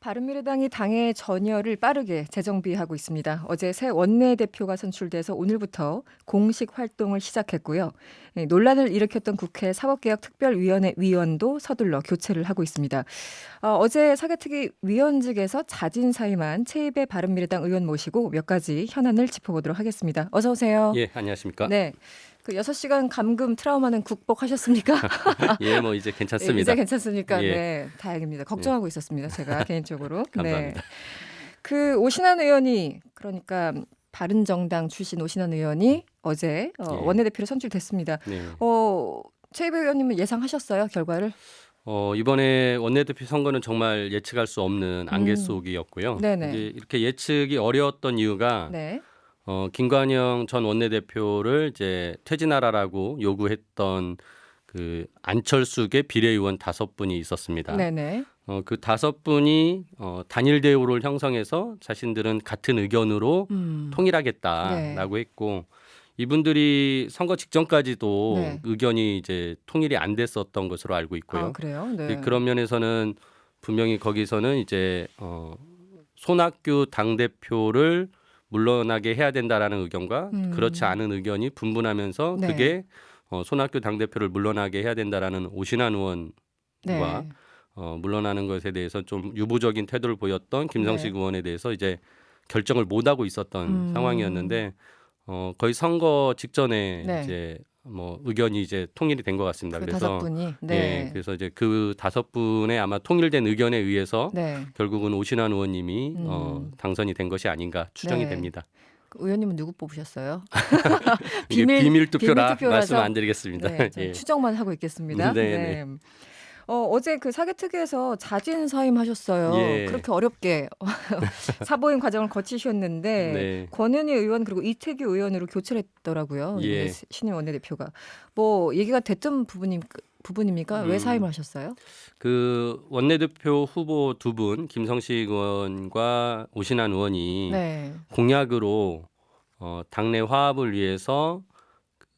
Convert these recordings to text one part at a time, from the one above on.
바른미래당이 당의 전열을 빠르게 재정비하고 있습니다. 어제 새 원내대표가 선출돼서 오늘부터 공식 활동을 시작했고요. 논란을 일으켰던 국회 사법개혁특별위원회 위원도 서둘러 교체를 하고 있습니다. 어제 사개특위 위원직에서 자진 사임한 최입의 바른미래당 의원 모시고 몇 가지 현안을 짚어보도록 하겠습니다. 어서 오세요. 예, 안녕하십니까? 네. 그 6시간 감금 트라우마는 극복하셨습니까? 예, 뭐 이제 괜찮습니다. 이제 괜찮습니까? 예. 네, 다행입니다. 걱정하고 있었습니다. 제가 개인적으로. 감사합니다. 네. 그 오신환 의원이 그러니까 바른정당 출신 오신환 의원이 어제 예. 원내대표로 선출됐습니다. 네. 최입 의원님은 예상하셨어요? 결과를? 이번에 원내대표 선거는 정말 예측할 수 없는 안개 속이었고요. 네네. 이제 이렇게 예측이 어려웠던 이유가 네. 김관영 전 원내대표를 이제 퇴진하라라고 요구했던 그 안철수계 비례의원 5분이 있었습니다. 네네. 그 5분이 단일 대우를 형성해서 자신들은 같은 의견으로 통일하겠다라고 했고 이분들이 선거 직전까지도 네. 의견이 이제 통일이 안 됐었던 것으로 알고 있고요. 아, 그래요? 네. 그런 면에서는 분명히 거기서는 이제 손학규 당대표를 물러나게 해야 된다라는 의견과 그렇지 않은 의견이 분분하면서 네. 그게 손학규 당대표를 물러나게 해야 된다라는 오신환 의원과 네. 물러나는 것에 대해서 좀 유보적인 태도를 보였던 김성식 네. 의원에 대해서 이제 결정을 못 하고 있었던 상황이었는데 거의 선거 직전에 네. 이제 뭐 의견이 이제 통일이 된 것 같습니다. 그 그래서 5분이. 네. 예, 그래서 이제 그 5분의 아마 통일된 의견에 의해서 네. 결국은 오신환 의원님이 당선이 된 것이 아닌가 추정이 네. 됩니다. 그 의원님은 누구 뽑으셨어요? 이게 비밀 투표라 비밀 투표라서. 말씀 안 드리겠습니다. 네, 좀 예. 추정만 하고 있겠습니다. 네, 네. 어제 그 사개특위에서 자진 사임하셨어요. 예. 그렇게 어렵게 사보임 과정을 거치셨는데 네. 권은희 의원 그리고 이태규 의원으로 교체를 했더라고요. 예. 신임 원내대표가. 뭐 얘기가 됐던 부분입니까? 왜 사임을 하셨어요? 그 원내대표 후보 2분 김성식 의원과 오신환 의원이 네. 공약으로 당내 화합을 위해서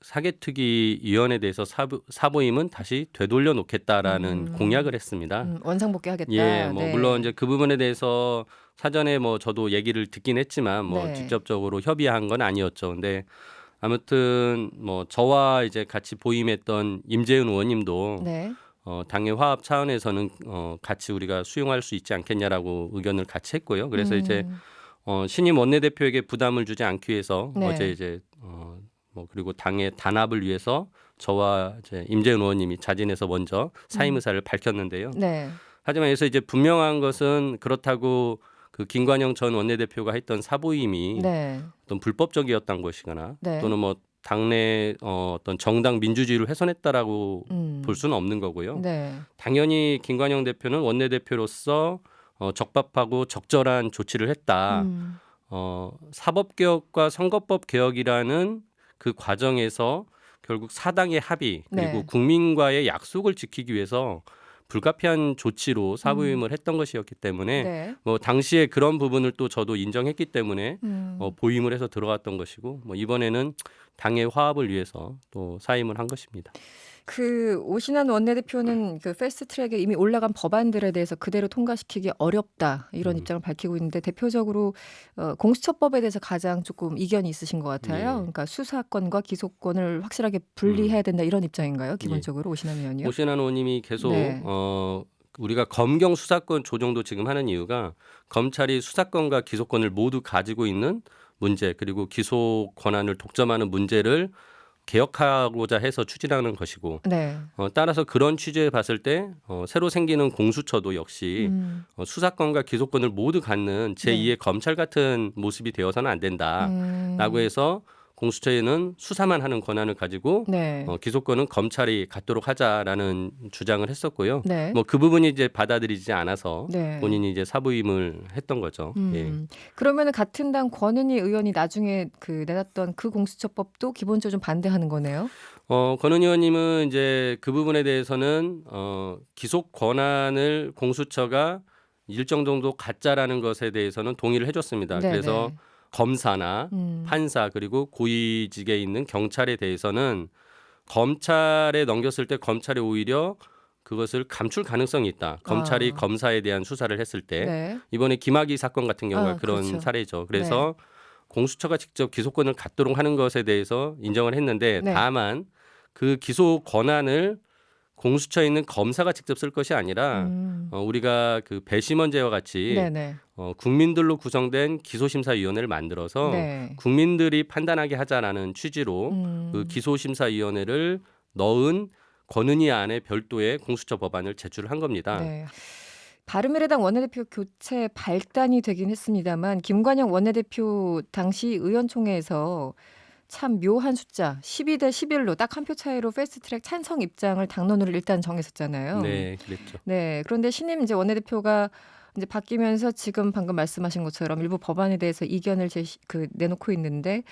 사개특위 위원에 대해서 사보임은 다시 되돌려 놓겠다라는 공약을 했습니다. 원상복귀하겠다. 예, 뭐 네. 물론 이제 그 부분에 대해서 사전에 뭐 저도 얘기를 듣긴 했지만 뭐 네. 직접적으로 협의한 건 아니었죠. 근데 아무튼 뭐 저와 이제 같이 보임했던 임재은 의원님도 네. 당의 화합 차원에서는 같이 우리가 수용할 수 있지 않겠냐라고 의견을 같이 했고요. 그래서 이제 신임 원내대표에게 부담을 주지 않기 위해서 네. 어제 이제 뭐 그리고 당의 단합을 위해서 저와 이제 임재은 의원님이 자진해서 먼저 사임 의사를 밝혔는데요. 네. 하지만 여기서 이제 분명한 것은 그렇다고 그 김관영 전 원내대표가 했던 사보임이 네. 어떤 불법적이었던 것이거나 네. 또는 뭐 당내 어떤 정당 민주주의를 훼손했다라고 볼 수는 없는 거고요. 네. 당연히 김관영 대표는 원내대표로서 적법하고 적절한 조치를 했다. 사법개혁과 선거법 개혁이라는 그 과정에서 결국 사당의 합의 그리고 네. 국민과의 약속을 지키기 위해서 불가피한 조치로 사부임을 했던 것이었기 때문에 네. 뭐 당시에 그런 부분을 또 저도 인정했기 때문에 보임을 해서 들어갔던 것이고 뭐 이번에는 당의 화합을 위해서 또 사임을 한 것입니다. 그 오신환 원내대표는 그 패스트트랙에 이미 올라간 법안들에 대해서 그대로 통과시키기 어렵다 이런 입장을 밝히고 있는데 대표적으로 공수처법에 대해서 가장 조금 이견이 있으신 것 같아요. 예. 그러니까 수사권과 기소권을 확실하게 분리해야 된다 이런 입장인가요? 기본적으로 오신환 의원이요? 오신환 의원님이 계속 네. 우리가 검경 수사권 조정도 지금 하는 이유가 검찰이 수사권과 기소권을 모두 가지고 있는 문제 그리고 기소 권한을 독점하는 문제를 개혁하고자 해서 추진하는 것이고 네. 따라서 그런 취지에 봤을 때 새로 생기는 공수처도 역시 수사권과 기소권을 모두 갖는 제2의 검찰 같은 모습이 되어서는 안 된다라고 해서 공수처에는 수사만 하는 권한을 가지고 네. 기소권은 검찰이 갖도록 하자라는 주장을 했었고요. 네. 뭐 그 부분이 이제 받아들이지 않아서 네. 본인이 이제 사부임을 했던 거죠. 예. 그러면 같은 당 권은희 의원이 나중에 그 내놨던 그 공수처법도 기본적으로 좀 반대하는 거네요. 권은희 의원님은 이제 그 부분에 대해서는 기소 권한을 공수처가 일정 정도 갖자라는 것에 대해서는 동의를 해줬습니다. 네네. 그래서 검사나 판사 그리고 고위직에 있는 경찰에 대해서는 검찰에 넘겼을 때 검찰이 오히려 그것을 감출 가능성이 있다. 검찰이 아. 검사에 대한 수사를 했을 때 네. 이번에 김학의 사건 같은 경우가 아, 그런 그렇죠. 사례죠. 그래서 공수처가 직접 기소권을 갖도록 하는 것에 대해서 인정을 했는데 네. 다만 그 기소 권한을 공수처에 있는 검사가 직접 쓸 것이 아니라 우리가 그 배심원제와 같이 네네. 국민들로 구성된 기소심사위원회를 만들어서 네. 국민들이 판단하게 하자라는 취지로 그 기소심사위원회를 넣은 권은희 안에 별도의 공수처 법안을 제출한 겁니다. 네. 바른미래당 원내대표 교체 발단이 되긴 했습니다만 김관영 원내대표 당시 의원총회에서 참 묘한 숫자 12대 11로 딱 한 표 차이로 패스트트랙 찬성 입장을 당론으로 일단 정했었잖아요. 네, 그랬죠. 네. 그런데 신임 이제 원내대표가 이제 바뀌면서 지금 방금 말씀하신 것처럼 일부 법안에 대해서 이견을 내놓고 있는데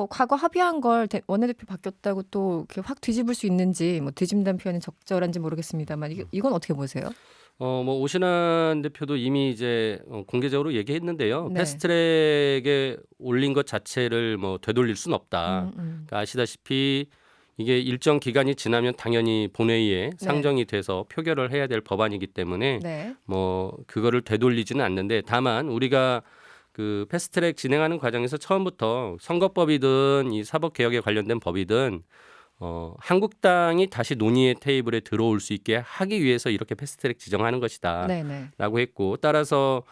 과거 합의한 걸 원내대표 바뀌었다고 또 이렇게 확 뒤집을 수 있는지 뭐 뒤집는다는 표현이 적절한지 모르겠습니다만 이건 어떻게 보세요? 뭐 오신환 대표도 이미 이제 공개적으로 얘기했는데요. 네. 패스트트랙에 올린 것 자체를 뭐 되돌릴 수는 없다. 그러니까 아시다시피 이게 일정 기간이 지나면 당연히 본회의에 상정이 돼서 표결을 해야 될 법안이기 때문에 네. 뭐 그거를 되돌리지는 않는데 다만 우리가 그 패스트트랙 진행하는 과정에서 처음부터 선거법이든 이 사법개혁에 관련된 법이든 한국당이 다시 논의의 테이블에 들어올 수 있게 하기 위해서 이렇게 패스트트랙 지정하는 것이다 네네. 라고 했고 따라서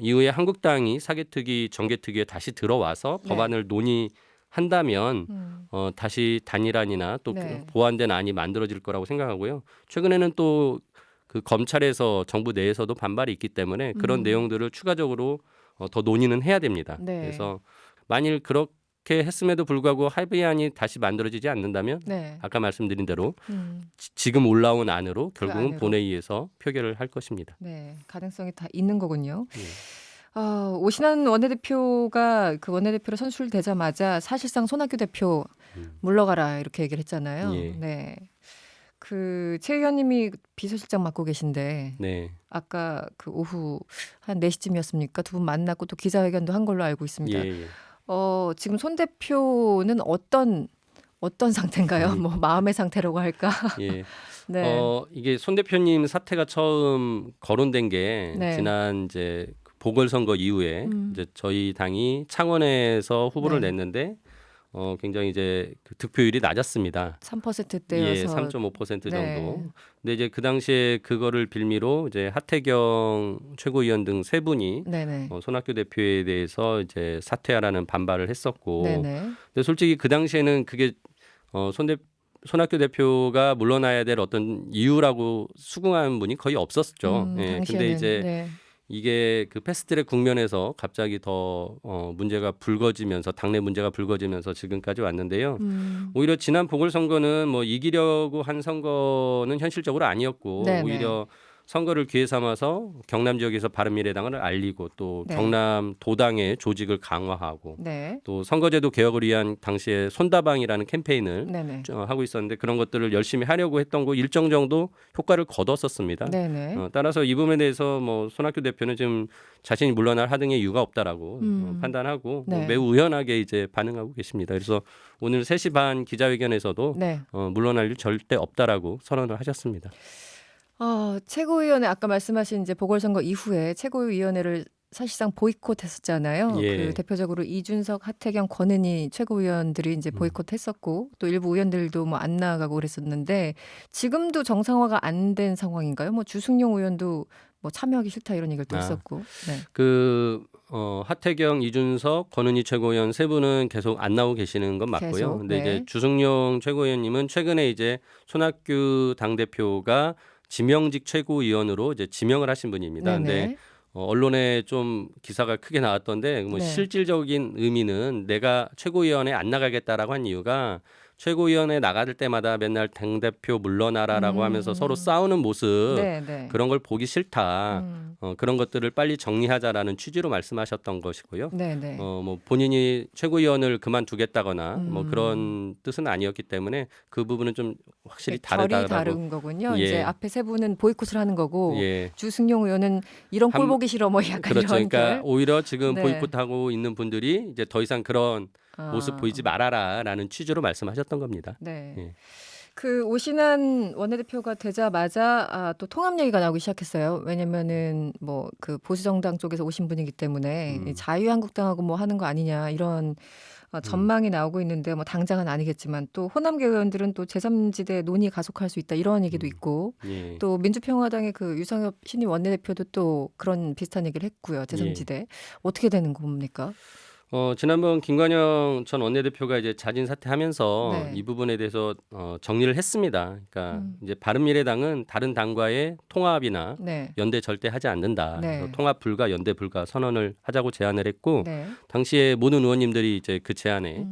이후에 한국당이 사개특위 정개특위에 다시 들어와서 네. 법안을 논의한다면 다시 단일안이나 또 네. 보완된 안이 만들어질 거라고 생각하고요. 최근에는 또 그 검찰에서 정부 내에서도 반발이 있기 때문에 그런 내용들을 추가적으로 더 논의는 해야 됩니다. 네. 그래서 만일 그렇게 했음에도 불구하고 합의안이 다시 만들어지지 않는다면 네. 아까 말씀드린 대로 음. 지금 올라온 안으로 결국은 안으로. 본회의에서 표결을 할 것입니다. 네. 가능성이 다 있는 거군요. 예. 오신환 원내대표가 그 원내대표로 선출되자마자 사실상 손학규 대표 물러가라 이렇게 얘기를 했잖아요. 예. 네. 그 최 의원님이 비서실장 맡고 계신데 네. 아까 그 오후 한 4시쯤이었습니까? 두 분 만났고 또 기자회견도 한 걸로 알고 있습니다. 예, 예. 지금 손 대표는 어떤 상태인가요? 뭐 마음의 상태라고 할까? 예. 네. 이게 손 대표님 사태가 처음 거론된 게 네. 지난 이제 보궐선거 이후에 이제 저희 당이 창원에서 후보를 네. 냈는데 굉장히 이제 그 득표율이 낮았습니다. 3%대여서 예, 3.5% 정도. 네. 근데 이제 그 당시에 그거를 빌미로 이제 하태경 최고위원 등 세 분이 네네. 손학규 대표에 대해서 이제 사퇴하라는 반발을 했었고. 네네. 근데 솔직히 그 당시에는 그게 손학규 대표가 물러나야 될 어떤 이유라고 수긍하는 분이 거의 없었죠. 예. 당시에는 근데 이제 네. 이게 그 패스트트랙 국면에서 갑자기 더 문제가 불거지면서 당내 문제가 불거지면서 지금까지 왔는데요. 오히려 지난 보궐선거는 뭐 이기려고 한 선거는 현실적으로 아니었고 네네. 오히려 선거를 기회 삼아서 경남 지역에서 바른미래당을 알리고 또 네. 경남 도당의 조직을 강화하고 네. 또 선거제도 개혁을 위한 당시에 손다방이라는 캠페인을 네네. 하고 있었는데 그런 것들을 열심히 하려고 했던 거 일정 정도 효과를 거뒀었습니다. 네네. 따라서 이 부분에 대해서 뭐 손학규 대표는 지금 자신이 물러날 하등의 이유가 없다라고 판단하고 네. 매우 의연하게 이제 반응하고 계십니다. 그래서 오늘 3시 반 기자회견에서도 네. 물러날 일 절대 없다라고 선언을 하셨습니다. 최고위원회 아까 말씀하신 이제 보궐선거 이후에 최고위원회를 사실상 보이콧했었잖아요. 예. 그 대표적으로 이준석, 하태경, 권은희 최고위원들이 이제 보이콧했었고 또 일부 의원들도 뭐 안 나가고 그랬었는데 지금도 정상화가 안 된 상황인가요? 뭐 주승용 의원도 뭐 참여하기 싫다 이런 얘기를 또 했었고. 네. 하태경, 이준석, 권은희 최고위원 세 분은 계속 안 나오고 계시는 건 맞고요. 계속, 근데 네. 이제 주승용 최고위원님은 최근에 이제 손학규 당대표가 지명직 최고위원으로 이제 지명을 하신 분입니다. 네네. 근데 언론에 좀 기사가 크게 나왔던데 뭐 네. 실질적인 의미는 내가 최고위원회 안 나가겠다라고 한 이유가 최고위원회 나갈 때마다 맨날 당대표 물러나라라고 하면서 서로 싸우는 모습 네네. 그런 걸 보기 싫다. 그런 것들을 빨리 정리하자라는 취지로 말씀하셨던 것이고요. 네네. 뭐 본인이 최고위원을 그만두겠다거나 뭐 그런 뜻은 아니었기 때문에 그 부분은 좀 확실히 결이 다르다라고. 다른 거군요. 예. 이제 앞에 세 분은 보이콧을 하는 거고 예. 주승용 의원은 이런 꼴 보기 싫어 뭐 약간 그렇죠. 이런 그러니까 결. 오히려 지금 네. 보이콧하고 있는 분들이 이제 더 이상 그런 모습 보이지 말아라라는 취지로 말씀하셨던 겁니다. 네. 예. 그 오신환 원내대표가 되자마자 또 통합 얘기가 나오기 시작했어요. 왜냐면은 뭐 그 보수정당 쪽에서 오신 분이기 때문에 이 자유한국당하고 뭐 하는 거 아니냐 이런 전망이 나오고 있는데 뭐 당장은 아니겠지만 또 호남계 의원들은 또 제3지대 논의 가속할 수 있다 이런 얘기도 있고 예. 또 민주평화당의 그 유성엽 신임 원내대표도 또 그런 비슷한 얘기를 했고요. 예. 제3지대 어떻게 되는 겁니까? 지난번 김관영 전 원내대표가 이제 자진 사퇴하면서 네. 이 부분에 대해서 정리를 했습니다. 그러니까 이제 바른미래당은 다른 당과의 통합이나 네. 연대 절대 하지 않는다. 네. 그래서 통합 불가, 연대 불가 선언을 하자고 제안을 했고 네. 당시에 모든 의원님들이 이제 그 제안에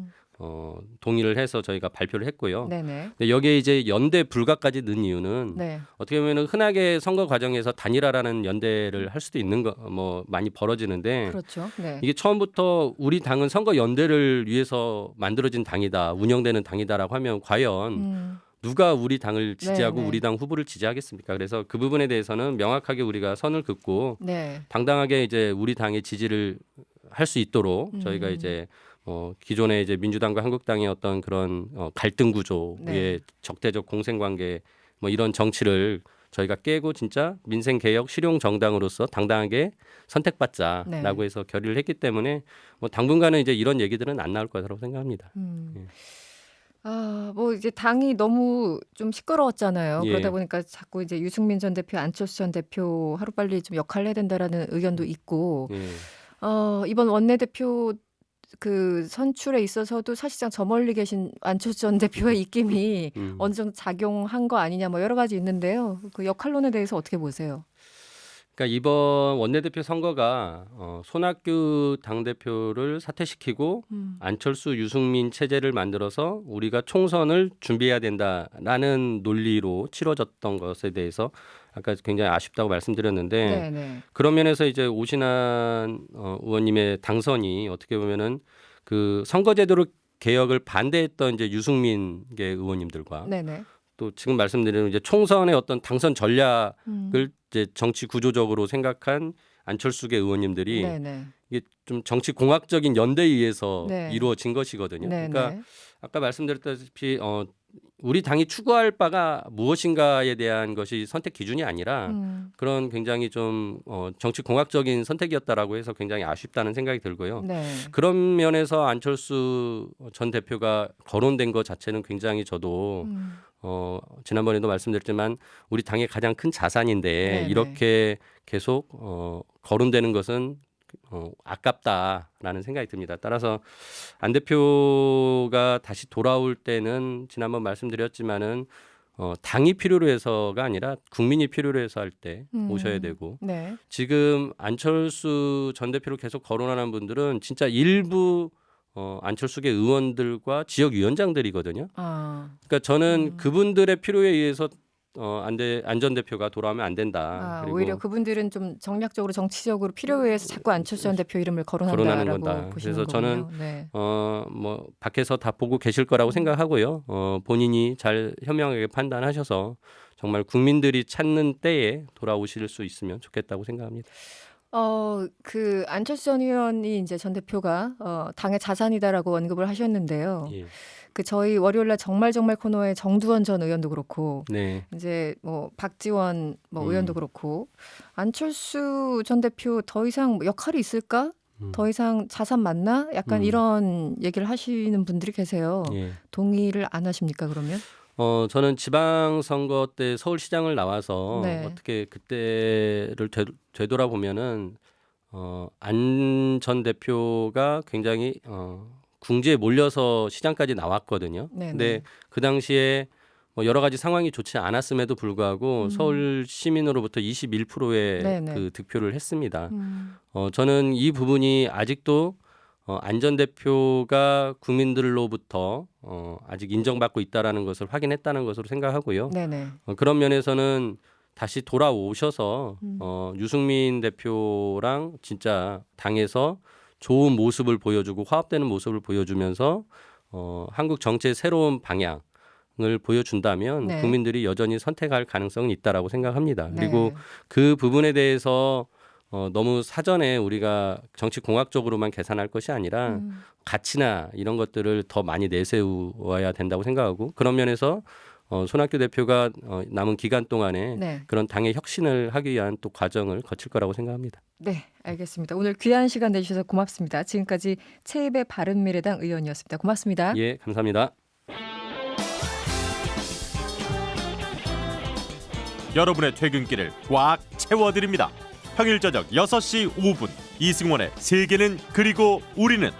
동의를 해서 저희가 발표를 했고요. 네네. 근데 여기에 이제 연대 불가까지 넣은 이유는 네. 어떻게 보면 흔하게 선거 과정에서 단일화라는 연대를 할 수도 있는 거 뭐 많이 벌어지는데 그렇죠. 네. 이게 처음부터 우리 당은 선거 연대를 위해서 만들어진 당이다, 운영되는 당이다라고 하면 과연 누가 우리 당을 지지하고 네, 네. 우리 당 후보를 지지하겠습니까? 그래서 그 부분에 대해서는 명확하게 우리가 선을 긋고 네. 당당하게 이제 우리 당의 지지를 할 수 있도록 저희가 이제 기존의 이제 민주당과 한국당의 어떤 그런 갈등 구조의 네. 적대적 공생 관계 뭐 이런 정치를 저희가 깨고 진짜 민생 개혁 실용 정당으로서 당당하게 선택받자라고 네. 해서 결의를 했기 때문에 뭐 당분간은 이제 이런 얘기들은 안 나올 거라고 생각합니다. 예. 뭐 이제 당이 너무 좀 시끄러웠잖아요. 예. 그러다 보니까 자꾸 이제 유승민 전 대표, 안철수 전 대표 하루빨리 좀 역할을 해야 된다라는 의견도 있고, 예. 이번 원내대표 그 선출에 있어서도 사실상 저 멀리 계신 안철수 전 대표의 입김이 어느 정도 작용한 거 아니냐 뭐 여러 가지 있는데요. 그 역할론에 대해서 어떻게 보세요? 그러니까 이번 원내대표 선거가 손학규 당대표를 사퇴시키고 안철수 유승민 체제를 만들어서 우리가 총선을 준비해야 된다라는 논리로 치러졌던 것에 대해서 아까 굉장히 아쉽다고 말씀드렸는데 네네. 그런 면에서 이제 오신환 의원님의 당선이 어떻게 보면은 그 선거제도를 개혁을 반대했던 이제 유승민계 의원님들과 네네. 또 지금 말씀드린 이제 총선의 어떤 당선 전략을 이제 정치 구조적으로 생각한 안철수계 의원님들이 네네. 이게 좀 정치 공학적인 연대에 의해서 네. 이루어진 것이거든요. 네네. 그러니까 아까 말씀드렸다시피 우리 당이 추구할 바가 무엇인가에 대한 것이 선택 기준이 아니라 그런 굉장히 좀 정치 공학적인 선택이었다라고 해서 굉장히 아쉽다는 생각이 들고요. 네. 그런 면에서 안철수 전 대표가 거론된 것 자체는 굉장히 저도 지난번에도 말씀드렸지만 우리 당의 가장 큰 자산인데 네네. 이렇게 계속 거론되는 것은 아깝다라는 생각이 듭니다. 따라서 안 대표가 다시 돌아올 때는 지난번 말씀드렸지만은 당이 필요로 해서가 아니라 국민이 필요로 해서 할 때 오셔야 되고 네. 지금 안철수 전 대표를 계속 거론하는 분들은 진짜 일부 안철수계 의원들과 지역위원장들이거든요. 그러니까 저는 그분들의 필요에 의해서 안 전 대표가 돌아오면 안 된다. 그리고 오히려 그분들은 좀 정략적으로 정치적으로 필요에 의해서 자꾸 안철수 전 대표 이름을 거론하는 거론한다라고 건다. 보시는 그래서 거군요. 저는 네. 뭐 밖에서 다 보고 계실 거라고 생각하고요. 본인이 잘 현명하게 판단하셔서 정말 국민들이 찾는 때에 돌아오실 수 있으면 좋겠다고 생각합니다. 그 안철수 전 의원이 이제 전 대표가 당의 자산이다라고 언급을 하셨는데요. 예. 그 저희 월요일날 정말 코너에 정두원 전 의원도 그렇고 네. 이제 뭐 박지원 뭐 의원도 그렇고 안철수 전 대표 더 이상 뭐 역할이 있을까? 더 이상 자산 맞나? 약간 이런 얘기를 하시는 분들이 계세요. 예. 동의를 안 하십니까 그러면? 저는 지방선거 때 서울시장을 나와서 네. 어떻게 그때를 되돌아보면은 안 전 대표가 굉장히 궁지에 몰려서 시장까지 나왔거든요. 네네. 근데 그 당시에 뭐 여러 가지 상황이 좋지 않았음에도 불구하고 서울 시민으로부터 21%의 네네. 그 득표를 했습니다. 저는 이 부분이 아직도 안 전 대표가 국민들로부터 아직 인정받고 있다라는 것을 확인했다는 것으로 생각하고요. 네네. 그런 면에서는 다시 돌아오셔서 유승민 대표랑 진짜 당에서 좋은 모습을 보여주고 화합되는 모습을 보여주면서 한국 정치의 새로운 방향을 보여준다면 네. 국민들이 여전히 선택할 가능성은 있다라고 생각합니다. 네. 그리고 그 부분에 대해서 너무 사전에 우리가 정치 공학적으로만 계산할 것이 아니라 가치나 이런 것들을 더 많이 내세워야 된다고 생각하고 그런 면에서 손학규 대표가 남은 기간 동안에 네. 그런 당의 혁신을 하기 위한 또 과정을 거칠 거라고 생각합니다. 네, 알겠습니다. 오늘 귀한 시간 내주셔서 고맙습니다. 지금까지 최입의 바른미래당 의원이었습니다. 고맙습니다. 예, 감사합니다. 여러분의 퇴근길을 꽉 채워드립니다. 평일 저녁 6시 5분 이승원의 세계는 그리고 우리는